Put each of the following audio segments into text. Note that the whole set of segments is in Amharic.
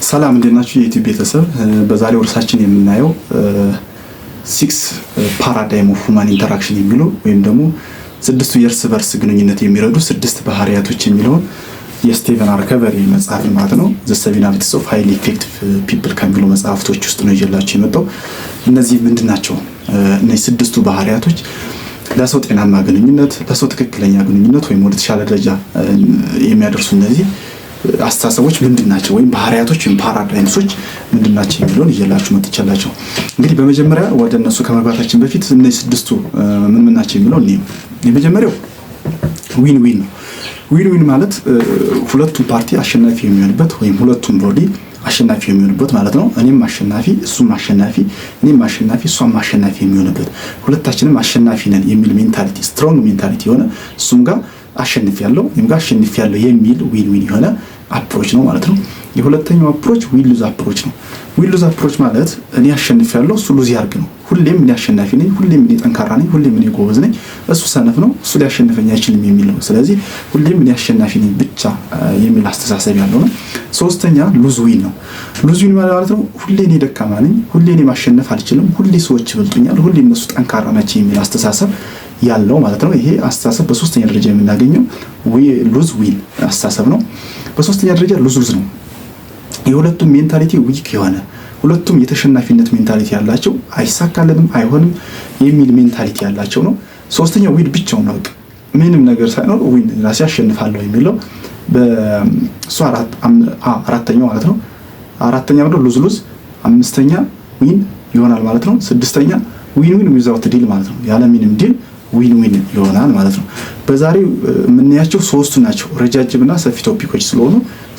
ሰላም እንዴት ናችሁ የዩቲዩብ ቤተሰብ? በዛሬው ርዕሳችን የምናየው ሲክስ ፓራዳይም ኦፍ ሁማን ኢንተራክሽን የሚለው ወይም ደግሞ ስድስቱ የእርስ በርስ ግንኙነት የሚረዱ ስድስት ባህሪያቶች የሚለውን የስቴቨን አር ከቨሪ መጽሐፍ ማለት ነው ዘ ሰቨን ሃቢትስ ኦፍ ሃይሊ ኢፌክቲቭ ፒፕል ከሚሉ መጽሐፍቶች ውስጥ ነው ይዤላችሁ የመጣው። እነዚህ ምንድን ናቸው? እነዚህ ስድስቱ ባህሪያቶች ለሰው ጤናማ ግንኙነት፣ ለሰው ትክክለኛ ግንኙነት ወይም ወደ ተሻለ ደረጃ የሚያደርሱ እነዚህ አስተሳሰቦች ምንድናቸው ወይም ባህሪያቶች ወይም ፓራዳይምሶች ምንድናቸው የሚለውን ይዤላችሁ መጥቻለሁ። እንግዲህ በመጀመሪያ ወደ እነሱ ከመግባታችን በፊት እነዚህ ስድስቱ ምን ናቸው የሚለው እኔ የመጀመሪያው ዊን ዊን ነው። ዊን ዊን ማለት ሁለቱም ፓርቲ አሸናፊ የሚሆንበት ወይም ሁለቱም ቦዲ አሸናፊ የሚሆንበት ማለት ነው። እኔም አሸናፊ እሱም አሸናፊ፣ እኔም አሸናፊ እሷም አሸናፊ የሚሆንበት ሁለታችንም አሸናፊ ነን የሚል ሜንታሊቲ ስትሮንግ ሜንታሊቲ የሆነ እሱም ጋር አሸንፍ ያለው እኔም ጋር አሸንፍ ያለው የሚል ዊን ዊን የሆነ አፕሮች ነው ማለት ነው። የሁለተኛው አፕሮች ዊን ሉዝ አፕሮች ነው። ዊን ሉዝ አፕሮች ማለት እኔ አሸንፍ ያለው እሱ ሉዝ ያርግ ነው። ሁሌም እኔ አሸናፊ ነኝ፣ ሁሌም እኔ ጠንካራ ነኝ፣ ሁሌም እኔ ጎበዝ ነኝ፣ እሱ ሰነፍ ነው፣ እሱ ሊያሸንፈኝ አይችልም የሚል ነው። ስለዚህ ሁሌም እኔ አሸናፊ ነኝ ብቻ የሚል አስተሳሰብ ያለው ነው። ሶስተኛ ሉዝ ዊን ነው። ሉዝ ዊን ማለት ነው ሁሌ እኔ ደካማ ነኝ፣ ሁሌ እኔ ማሸነፍ አልችልም፣ ሁሌ ሰዎች ይበልጡኛል፣ ሁሌ እነሱ ጠንካራ ናቸው የሚል አስተሳሰብ ያለው ማለት ነው። ይሄ አስተሳሰብ በሶስተኛ ደረጃ የምናገኘው ሉዝ ዊን አስተሳሰብ ነው። በሶስተኛ ደረጃ ሉዝ ሉዝ ነው። የሁለቱም ሜንታሊቲ ዊክ የሆነ ሁለቱም የተሸናፊነት ሜንታሊቲ ያላቸው አይሳካልንም አይሆንም የሚል ሜንታሊቲ ያላቸው ነው። ሶስተኛው ዊን ብቻውን ነው። ምንም ነገር ሳይኖር ዊን ራሴ አሸንፋለሁ የሚለው በሱ አራተኛው ማለት ነው። አራተኛው ነው ሉዝ ሉዝ፣ አምስተኛ ዊን ይሆናል ማለት ነው። ስድስተኛ ዊን ዊን ዊዛውት ዲል ማለት ነው። ያለ ምንም ዲል ዊን ዊን ይሆናል ማለት ነው። በዛሬው የምናያቸው ሶስቱ ናቸው። ረጃጅምና ሰፊ ቶፒኮች ስለሆኑ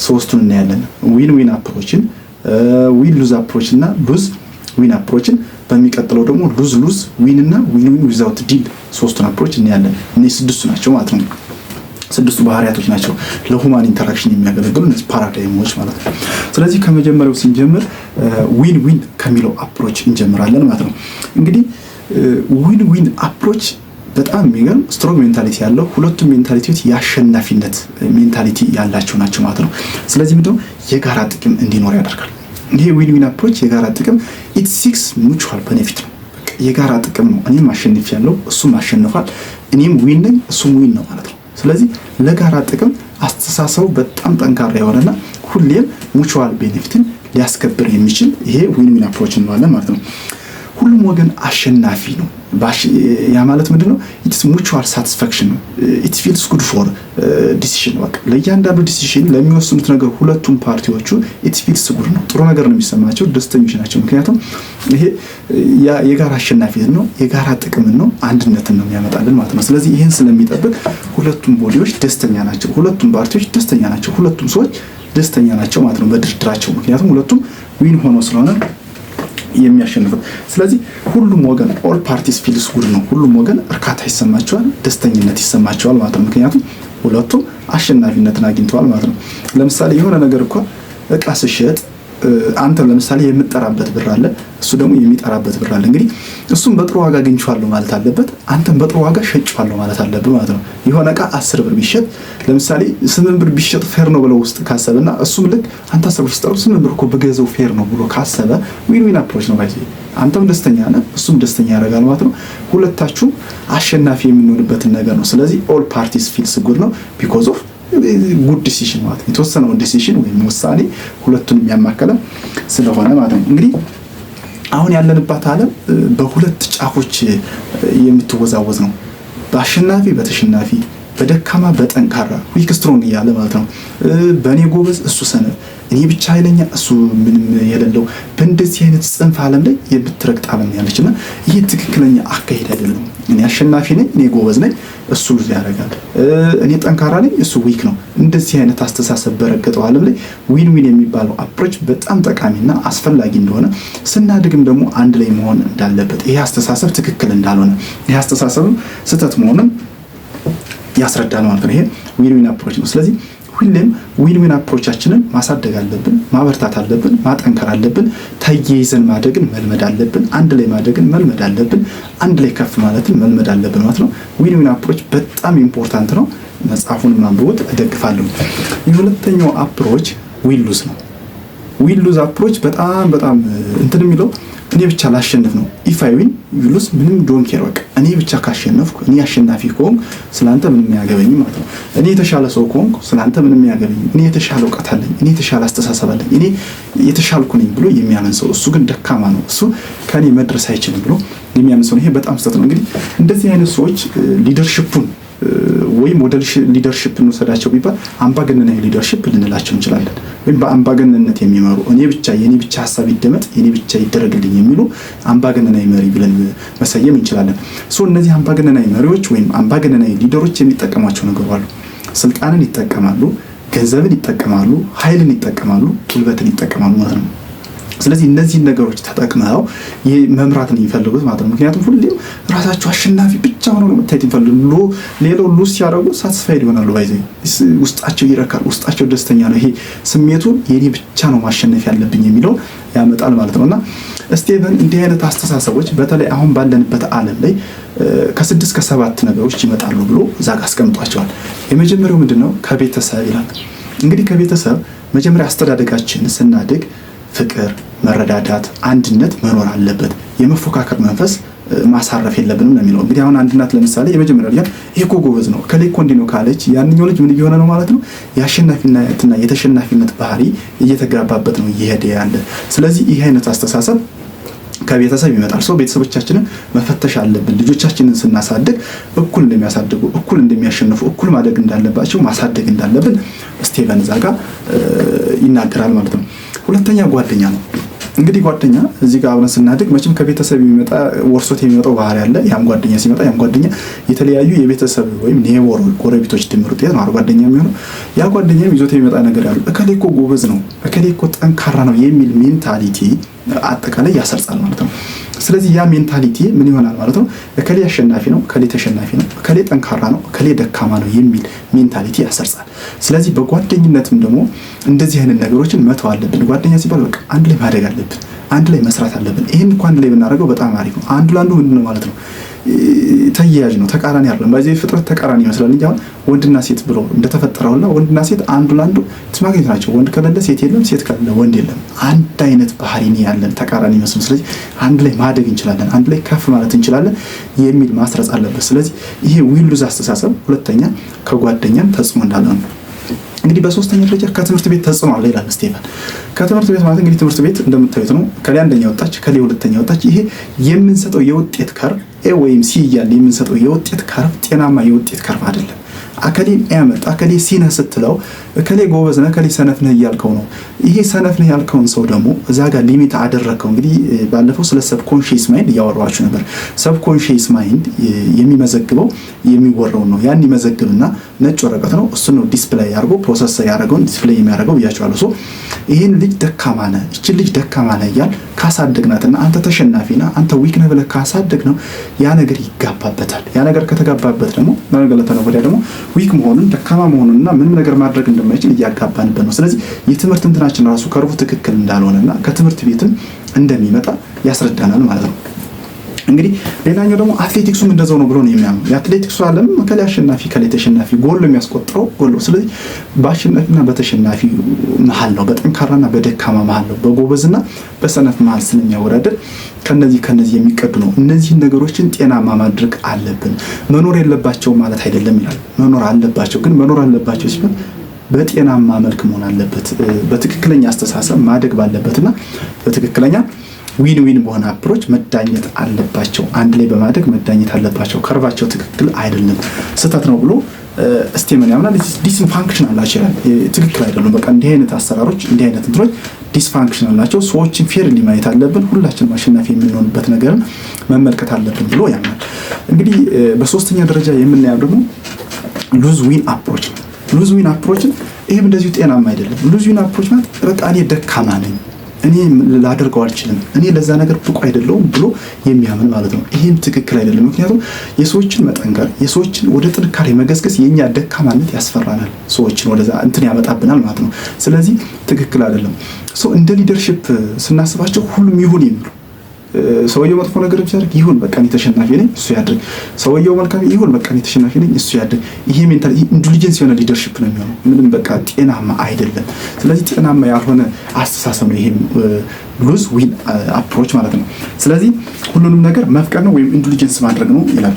ሶስቱን እናያለን። ዊን ዊን አፕሮችን፣ ዊን ሉዝ አፕሮች እና ሉዝ ዊን አፕሮችን፣ በሚቀጥለው ደግሞ ሉዝ ሉዝ ዊን እና ዊን ዊን ዊዛውት ዲል ሶስቱን አፕሮች እናያለን። እነዚህ ስድስቱ ናቸው ማለት ነው። ስድስቱ ባህሪያቶች ናቸው ለሁማን ኢንተራክሽን የሚያገለግሉ እነዚህ ፓራዳይሞች ማለት ነው። ስለዚህ ከመጀመሪያው ስንጀምር ዊን ዊን ከሚለው አፕሮች እንጀምራለን ማለት ነው። እንግዲህ ዊን ዊን አፕሮች በጣም የሚገርም ስትሮንግ ሜንታሊቲ ያለው ሁለቱም ሜንታሊቲዎች የአሸናፊነት ሜንታሊቲ ያላቸው ናቸው ማለት ነው። ስለዚህ ምንድነው የጋራ ጥቅም እንዲኖር ያደርጋል። ይሄ ዊን ዊን አፕሮች የጋራ ጥቅም ኢት ሲክስ ሙቹዋል ቤኔፊት ነው። የጋራ ጥቅም ነው። እኔም አሸንፍ ያለው እሱም አሸንፏል፣ እኔም ዊን ነኝ እሱም ዊን ነው ማለት ነው። ስለዚህ ለጋራ ጥቅም አስተሳሰቡ በጣም ጠንካራ የሆነና ሁሌም ሙቹዋል ቤኔፊትን ሊያስከብር የሚችል ይሄ ዊን ዊን አፕሮች እንለዋለን ማለት ነው። ሁሉም ወገን አሸናፊ ነው። ያ ማለት ምንድነው? ኢትስ ሙቹዋል ሳቲስፋክሽን ነው። ኢት ፊልስ ጉድ ፎር ዲሲሽን። በቃ ለእያንዳንዱ ዲሲሽን ለሚወስኑት ነገር ሁለቱም ፓርቲዎቹ ኢት ፊልስ ጉድ ነው፣ ጥሩ ነገር ነው የሚሰማቸው፣ ደስተኞች ናቸው። ምክንያቱም ይሄ የጋራ አሸናፊነት ነው፣ የጋራ ጥቅም ነው፣ አንድነትን ነው የሚያመጣልን ማለት ነው። ስለዚህ ይህን ስለሚጠብቅ ሁለቱም ቦዲዎች ደስተኛ ናቸው፣ ሁለቱም ፓርቲዎች ደስተኛ ናቸው፣ ሁለቱም ሰዎች ደስተኛ ናቸው ማለት ነው በድርድራቸው። ምክንያቱም ሁለቱም ዊን ሆኖ ስለሆነ የሚያሸንፉት። ስለዚህ ሁሉም ወገን ኦል ፓርቲስ ፊልስ ጉድ ነው። ሁሉም ወገን እርካታ ይሰማቸዋል፣ ደስተኝነት ይሰማቸዋል ማለት ነው። ምክንያቱም ሁለቱም አሸናፊነትን አግኝተዋል ማለት ነው። ለምሳሌ የሆነ ነገር እኮ እቃ ስሸጥ አንተ ለምሳሌ የምጠራበት ብር አለ፣ እሱ ደግሞ የሚጠራበት ብር አለ። እንግዲህ እሱም በጥሩ ዋጋ አግኝቼዋለሁ ማለት አለበት፣ አንተም በጥሩ ዋጋ ሸጬዋለሁ ማለት አለብህ ማለት ነው። የሆነ እቃ 10 ብር ቢሸጥ ለምሳሌ 8 ብር ቢሸጥ ፌር ነው ብለው ውስጥ ካሰበና እሱም ልክ አንተ 10 ብር ስጠሩ 8 ብር እኮ በገዛው ፌር ነው ብሎ ካሰበ ዊን ዊን አፕሮች ነው ማለት ነው። አንተም ደስተኛ ነህ፣ እሱም ደስተኛ ያደርጋል ማለት ነው። ሁለታችሁም አሸናፊ የምንሆንበትን ነገር ነው። ስለዚህ ኦል ፓርቲስ ፊልስ ጉድ ነው ቢኮዝ ኦፍ ጉድ ዲሲሽን ማለት ነው። የተወሰነው ዲሲሽን ወይም ውሳኔ ሁለቱን የሚያማከለ ስለሆነ ማለት ነው። እንግዲህ አሁን ያለንባት ዓለም በሁለት ጫፎች የምትወዛወዝ ነው። በአሸናፊ በተሸናፊ፣ በደካማ በጠንካራ ዊክ ስትሮንግ እያለ ማለት ነው። በእኔ ጎበዝ እሱ ሰነፍ፣ እኔ ብቻ ኃይለኛ እሱ ምንም የሌለው፣ በእንደዚህ አይነት ጽንፍ ዓለም ላይ የምትረግጥ ዓለም ያለችና ይህ ትክክለኛ አካሄድ አይደለም። እኔ አሸናፊ ነኝ፣ እኔ ጎበዝ ነኝ፣ እሱ ሉዝ ያደርጋል፣ እኔ ጠንካራ ነኝ፣ እሱ ዊክ ነው። እንደዚህ አይነት አስተሳሰብ በረገጠው ዓለም ላይ ዊን ዊን የሚባለው አፕሮች በጣም ጠቃሚና አስፈላጊ እንደሆነ ስናድግም ደግሞ አንድ ላይ መሆን እንዳለበት፣ ይሄ አስተሳሰብ ትክክል እንዳልሆነ፣ ይሄ አስተሳሰብም ስህተት መሆኑን ያስረዳል ማለት ነው። ይሄ ዊን ዊን አፕሮች ነው። ስለዚህ ሁሌም ዊን ዊን አፕሮቻችንን ማሳደግ አለብን፣ ማበርታት አለብን፣ ማጠንከር አለብን፣ ተያይዘን ማደግን መልመድ አለብን፣ አንድ ላይ ማደግን መልመድ አለብን፣ አንድ ላይ ከፍ ማለትን መልመድ አለብን ማለት ነው። ዊን ዊን አፕሮች በጣም ኢምፖርታንት ነው። መጽሐፉን ማንበቡት እደግፋለሁ። የሁለተኛው አፕሮች ዊን ሉዝ ነው። ዊን ሉዝ አፕሮች በጣም እንትን የሚለው እኔ ብቻ ላሸንፍ ነው። ኢፍ አይ ዊን ዩ ሉዝ ምንም ዶንት ኬር በቃ እኔ ብቻ ካሸነፍኩ እኔ አሸናፊ ከሆንኩ ስላንተ ምንም ያገበኝ ማለት ነው። እኔ የተሻለ ሰው ከሆንኩ ስላንተ ምንም ያገበኝ፣ እኔ የተሻለ እውቀት አለኝ፣ እኔ የተሻለ አስተሳሰብ አለኝ፣ እኔ የተሻልኩ ነኝ ብሎ የሚያምን ሰው እሱ ግን ደካማ ነው፣ እሱ ከኔ መድረስ አይችልም ብሎ የሚያምን ሰው ነው። ይሄ በጣም ስህተት ነው። እንግዲህ እንደዚህ አይነት ሰዎች ሊደርሺፑን ወይም ወደ ሊደርሺፕ እንወሰዳቸው ቢባል አምባገነናዊ ሊደርሺፕ ልንላቸው እንችላለን። ወይም በአምባገነንነት የሚመሩ የኔ ብቻ ሀሳብ ይደመጥ የኔ ብቻ ይደረግልኝ የሚሉ አምባገነናዊ መሪ ብለን መሰየም እንችላለን። እነዚህ አምባገነናዊ መሪዎች ወይም አምባገነናዊ ሊደሮች የሚጠቀሟቸው ነገሮች አሉ። ስልጣንን ይጠቀማሉ፣ ገንዘብን ይጠቀማሉ፣ ኃይልን ይጠቀማሉ፣ ጉልበትን ይጠቀማሉ ማለት ነው። ስለዚህ እነዚህን ነገሮች ተጠቅመው መምራት ነው የሚፈልጉት ማለት ነው። ምክንያቱም ሁሌም ራሳቸው አሸናፊ ብቻ ሆነው ነው መታየት የሚፈልጉ። ሌላው ሉዝ ሲያደርጉ ሳትስፋይድ ይሆናሉ። ውስጣቸው ይረካል፣ ውስጣቸው ደስተኛ ነው። ይሄ ስሜቱ የኔ ብቻ ነው ማሸነፍ ያለብኝ የሚለውን ያመጣል ማለት ነውና ስቴቨን እንዲህ አይነት አስተሳሰቦች በተለይ አሁን ባለንበት ዓለም ላይ ከ6 እስከ 7 ነገሮች ይመጣሉ ብሎ እዛ ጋር አስቀምጧቸዋል። የመጀመሪያው ምንድነው? ከቤተሰብ ይላል። እንግዲህ ከቤተሰብ መጀመሪያ አስተዳደጋችን ስናድግ ፍቅር፣ መረዳዳት፣ አንድነት መኖር አለበት። የመፎካከር መንፈስ ማሳረፍ የለብንም ነው የሚለው። እንግዲህ አሁን አንድ እናት ለምሳሌ የመጀመሪያ ልጅ ይሄ እኮ ጎበዝ ነው ከሌ እኮ እንዲህ ነው ካለች ያንኛው ልጅ ምን እየሆነ ነው ማለት ነው? የአሸናፊነትና የተሸናፊነት ባህሪ እየተጋባበት ነው እየሄደ ያለ። ስለዚህ ይህ አይነት አስተሳሰብ ከቤተሰብ ይመጣል። ቤተሰቦቻችንን መፈተሽ አለብን። ልጆቻችንን ስናሳድግ እኩል እንደሚያሳድጉ፣ እኩል እንደሚያሸንፉ፣ እኩል ማደግ እንዳለባቸው ማሳደግ እንዳለብን ስቴቨን እዛ ጋር ይናገራል ማለት ነው። ሁለተኛ ጓደኛ ነው። እንግዲህ ጓደኛ እዚህ ጋር አብረን ስናድግ መቼም ከቤተሰብ የሚመጣ ወርሶት የሚመጣው ባህሪ አለ። ያም ጓደኛ ሲመጣ ያም ጓደኛ የተለያዩ የቤተሰብ ወይም ኔቦር ጎረቤቶች ድምር ውጤት ነው ጓደኛ የሚሆነው። ያ ጓደኛም ይዞት የሚመጣ ነገር አለ። እከሌ እኮ ጎበዝ ነው፣ እከሌ እኮ ጠንካራ ነው የሚል ሜንታሊቲ አጠቃላይ ያሰርጻል ማለት ነው። ስለዚህ ያ ሜንታሊቲ ምን ይሆናል ማለት ነው? እከሌ አሸናፊ ነው፣ እከሌ ተሸናፊ ነው፣ እከሌ ጠንካራ ነው፣ እከሌ ደካማ ነው የሚል ሜንታሊቲ ያሰርጻል። ስለዚህ በጓደኝነትም ደግሞ እንደዚህ አይነት ነገሮችን መተው አለብን። ጓደኛ ሲባል በቃ አንድ ላይ ማደግ አለብን፣ አንድ ላይ መስራት አለብን። ይሄን እንኳን አንድ ላይ ብናደርገው በጣም አሪፍ ነው። አንዱ ለአንዱ ምንድን ነው ማለት ነው? ተያያዥ ነው፣ ተቃራኒ አይደለም። በዚህ ፍጥረት ተቃራኒ ይመስላል እንጂ አሁን ወንድና ሴት ብሎ እንደተፈጠረውና ወንድና ሴት አንዱ ለአንዱ ማግኘት ናቸው። ወንድ ከሌለ ሴት የለም፣ ሴት ከሌለ ወንድ የለም። አንድ አይነት ባህሪ ነው ያለን፣ ተቃራኒ ይመስል። ስለዚህ አንድ ላይ ማደግ እንችላለን፣ አንድ ላይ ከፍ ማለት እንችላለን የሚል ማስረጽ አለበት። ስለዚህ ይሄ ዊን ሉዝ አስተሳሰብ ሁለተኛ ከጓደኛም ተጽዕኖ እንዳለ ነው። እንግዲህ በሶስተኛ ደረጃ ከትምህርት ቤት ተጽዕኖ አለ ይላል ስቴቨን። ከትምህርት ቤት ማለት እንግዲህ ትምህርት ቤት እንደምታዩት ነው። ከላይ አንደኛ ወጣች፣ ከላይ ሁለተኛ ወጣች። ይሄ የምንሰጠው የውጤት ከርቭ ኤ ወይም ሲ እያለ የምንሰጠው የውጤት ከርቭ ጤናማ የውጤት ከርቭ አይደለም። አከሌን ያመጣ አከሌ ሲነህ ስትለው እከሌ ጎበዝ ነህ እከሌ ሰነፍ ነህ እያልከው ነው። ይሄ ሰነፍ ነህ ያልከውን ሰው ደግሞ እዛ ጋር ሊሚት አደረከው። እንግዲህ ባለፈው ስለ ሰብኮንሺየስ ማይንድ እያወራኋችሁ ነበር። ሰብኮንሺየስ ማይንድ የሚመዘግበው የሚወራው ነው። ያን ይመዘግብና ነጭ ወረቀት ነው፣ እሱ ነው ዲስፕሌይ አድርጎ ፕሮሰስ ያደረገውን ዲስፕሌይ የሚያደርገው ብያቸዋለሁ። ይሄን ልጅ ደካማ ነህ እቺ ልጅ ደካማ ነህ እያል ካሳደግናትና አንተ ተሸናፊ ነህ አንተ ዊክ ነህ ብለህ ካሳደግ ነው ያ ነገር ይጋባበታል። ያ ነገር ከተጋባበት ደግሞ ነገለተነ ወዲያ ደግሞ ዊክ መሆኑን ደካማ መሆኑንና ምንም ነገር ማድረግ እንደማይችል እያጋባንበት ነው። ስለዚህ የትምህርት እንትናችን ራሱ ከርቡ ትክክል እንዳልሆነና ከትምህርት ቤትም እንደሚመጣ ያስረዳናል ማለት ነው። እንግዲህ ሌላኛው ደግሞ አትሌቲክሱም እንደዛው ነው ብሎ ነው የሚያምነው። የአትሌቲክሱ ዓለም ከሌ አሸናፊ ከሌ ተሸናፊ ጎል የሚያስቆጥረው ጎል። ስለዚህ በአሸናፊና በተሸናፊ መሀል ነው፣ በጠንካራና በደካማ መሀል ነው፣ በጎበዝና በሰነፍ መሀል ስለሚያወዳደር ከነዚህ የሚቀዱ ነው። እነዚህን ነገሮችን ጤናማ ማድረግ አለብን። መኖር የለባቸው ማለት አይደለም ይላል። መኖር አለባቸው፣ ግን መኖር አለባቸው ሲባል በጤናማ መልክ መሆን አለበት። በትክክለኛ አስተሳሰብ ማደግ ባለበትና በትክክለኛ ዊን ዊን በሆነ አፕሮች መዳኘት አለባቸው። አንድ ላይ በማደግ መዳኘት አለባቸው። ከርባቸው ትክክል አይደለም፣ ስህተት ነው ብሎ ስቴቨን ያምናል። ዲስፋንክሽናል ናቸው ይላል። ትክክል አይደሉም። በቃ እንዲህ አይነት አሰራሮች እንዲህ አይነት እንትኖች ዲስፋንክሽናል ናቸው። ሰዎችን ፌርሊ ማየት አለብን። ሁላችንም አሸናፊ የምንሆንበት ነገርን መመልከት አለብን ብሎ ያምናል። እንግዲህ በሶስተኛ ደረጃ የምናየው ደግሞ ሉዝ ዊን አፕሮች ነው። ሉዝ ዊን አፕሮችን ይህም እንደዚሁ ጤናማ አይደለም። ሉዝ ዊን አፕሮች ማለት በቃ እኔ ደካማ ነኝ፣ እኔ ላደርገው አልችልም፣ እኔ ለዛ ነገር ብቁ አይደለሁም ብሎ የሚያምን ማለት ነው። ይህም ትክክል አይደለም። ምክንያቱም የሰዎችን መጠንከር፣ የሰዎችን ወደ ጥንካሬ መገስገስ የኛ ደካማነት ያስፈራናል፣ ሰዎችን ወደዛ እንትን ያመጣብናል ማለት ነው። ስለዚህ ትክክል አይደለም። እንደ ሊደርሺፕ ስናስባቸው ሁሉም ይሁን የሚሉ ሰውየው መጥፎ ነገር ቢያደርግ ይሁን በቃ እኔ ተሸናፊ ነኝ እሱ ያድርግ፣ ሰውየው መልካም ይሁን በቃ እኔ ተሸናፊ ነኝ እሱ ያድርግ። ይሄ ሜንታል ኢንቴሊጀንስ የሆነ ሊደርሺፕ ነው የሚሆነው። ምንም በቃ ጤናማ አይደለም። ስለዚህ ጤናማ ያልሆነ አስተሳሰብ ነው ይሄ ሉዝ ዊን አፕሮች ማለት ነው። ስለዚህ ሁሉንም ነገር መፍቀር ነው ወይም ኢንቴሊጀንስ ማድረግ ነው ይላል።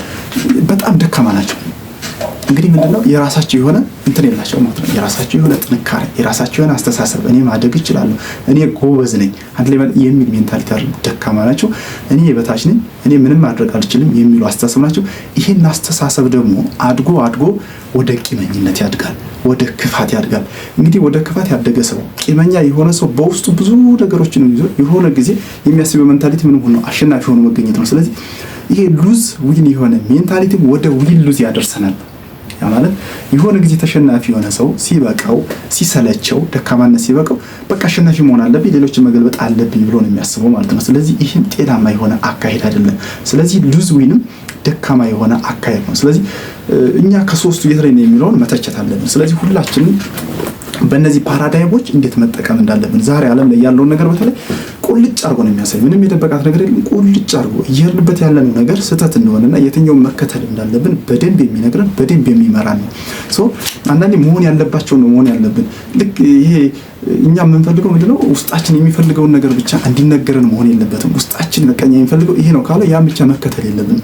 በጣም ደካማ ናቸው። እንግዲህ ምንድነው የራሳቸው የሆነ እንትን የላቸው ማለት ነው። የራሳቸው የሆነ ጥንካሬ፣ የራሳቸው የሆነ አስተሳሰብ፣ እኔ ማደግ እችላለሁ፣ እኔ ጎበዝ ነኝ አንድ ላይ የሚል ሜንታሊቲ አለ። ደካማ ናቸው። እኔ የበታች ነኝ፣ እኔ ምንም ማድረግ አልችልም የሚሉ አስተሳሰብ ናቸው። ይሄን አስተሳሰብ ደግሞ አድጎ ወደ ቂመኝነት ያድጋል፣ ወደ ክፋት ያድጋል። እንግዲህ ወደ ክፋት ያደገ ሰው፣ ቂመኛ የሆነ ሰው በውስጡ ብዙ ነገሮችን ይዞ የሆነ ጊዜ የሚያስበው ሜንታሊቲ ምን ሆኖ አሸናፊ ሆኖ መገኘት ነው። ስለዚህ ይሄ ሉዝ ዊን የሆነ ሜንታሊቲ ወደ ዊን ሉዝ ያደርሰናል። ያ ማለት የሆነ ጊዜ ተሸናፊ የሆነ ሰው ሲበቃው፣ ሲሰለቸው፣ ደካማነት ሲበቃው በቃ አሸናፊ መሆን አለብኝ፣ ሌሎችን መገልበጥ አለብኝ ብሎ ነው የሚያስበው ማለት ነው። ስለዚህ ይህም ጤናማ የሆነ አካሄድ አይደለም። ስለዚህ ሉዝ ዊንም ደካማ የሆነ አካሄድ ነው። ስለዚህ እኛ ከሶስቱ የት ላይ ነው የሚለውን መተቸት አለብን። ስለዚህ ሁላችንም በእነዚህ ፓራዳይሞች እንዴት መጠቀም እንዳለብን ዛሬ ዓለም ላይ ያለውን ነገር በተለይ ቁልጭ አድርጎ ነው የሚያሳይ። ምንም የደበቃት ነገር የለም። ቁልጭ አድርጎ እየሄድንበት ያለነው ነገር ስህተት እንደሆነና የትኛውን መከተል እንዳለብን በደንብ የሚነግረን በደንብ የሚመራን ነው። አንዳንዴ መሆን ያለባቸው ነው መሆን ያለብን። ልክ ይሄ እኛ የምንፈልገው ምንድነው ውስጣችን የሚፈልገውን ነገር ብቻ እንዲነገረን መሆን የለበትም። ውስጣችን በቃ የሚፈልገው ይሄ ነው ካለ ያን ብቻ መከተል የለብንም።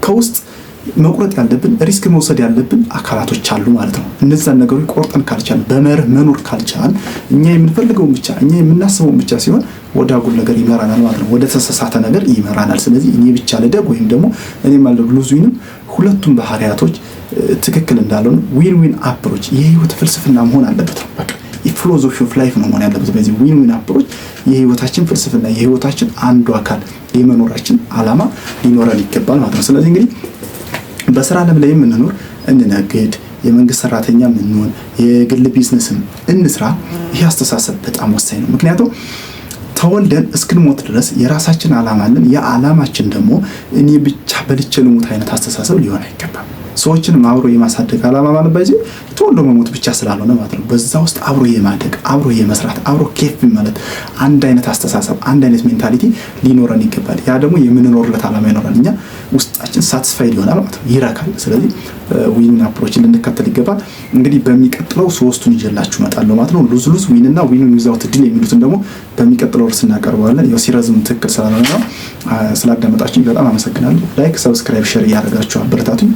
ከውስጥ መቁረጥ ያለብን ሪስክ መውሰድ ያለብን አካላቶች አሉ ማለት ነው። እነዛን ነገሮች ቆርጠን ካልቻልን በመርህ መኖር ካልቻልን እኛ የምንፈልገውን ብቻ እኛ የምናስበውን ብቻ ሲሆን ወደ አጉል ነገር ይመራናል ማለት ነው። ወደ ተሳሳተ ነገር ይመራናል። ስለዚህ እኔ ብቻ ልደግ ወይም ደግሞ እኔ ማለት ሉዝ ዊንም ሁለቱም ባህሪያቶች ትክክል እንዳልሆነ ዊን ዊን አፕሮች የህይወት ፍልስፍና መሆን አለበት ነው። በቃ የፊሎሶፊ ኦፍ ላይፍ ነው መሆን ያለበት። በዚህ ዊን ዊን አፕሮች የህይወታችን ፍልስፍና የህይወታችን አንዱ አካል የመኖራችን ዓላማ ሊኖረን ይገባል ማለት ነው። ስለዚህ እንግዲህ በስራ ዓለም ላይ የምንኖር እንነግድ፣ የመንግስት ሰራተኛ የምንሆን፣ የግል ቢዝነስን እንስራ፣ ይህ አስተሳሰብ በጣም ወሳኝ ነው። ምክንያቱም ተወልደን እስክንሞት ድረስ የራሳችን ዓላማ አለን። የዓላማችን ደግሞ እኔ ብቻ በልቼ ልሙት አይነት አስተሳሰብ ሊሆን አይገባም። ሰዎችንም አብሮ የማሳደግ ዓላማ ማለት ባይዚ ተወልዶ መሞት ብቻ ስላልሆነ ማለት ነው። በዛ ውስጥ አብሮ የማደግ አብሮ የመስራት አብሮ ኬፍ ማለት አንድ አይነት አስተሳሰብ አንድ አይነት ሜንታሊቲ ሊኖረን ይገባል። ያ ደግሞ የምንኖርለት ዓላማ ይኖራል። እኛ ውስጣችን ሳትስፋይድ ይሆናል ማለት ነው፣ ይረካል። ስለዚህ ዊን አፕሮችን ልንከተል ይገባል። እንግዲህ በሚቀጥለው ሶስቱን ይዤላችሁ እመጣለሁ ማለት ነው። ሉዝ ሉዝ ዊን እና ዊን ዊዛውት ድል የሚሉትን ደግሞ በሚቀጥለው ርዕስ እናቀርበዋለን። ያው ሲረዝም ትክክል ስላልሆነ ነው። ስላዳመጣችሁኝ በጣም አመሰግናለሁ። ላይክ፣ ሰብስክራይብ፣ ሼር እያደረጋችሁ አበረታቱኝ።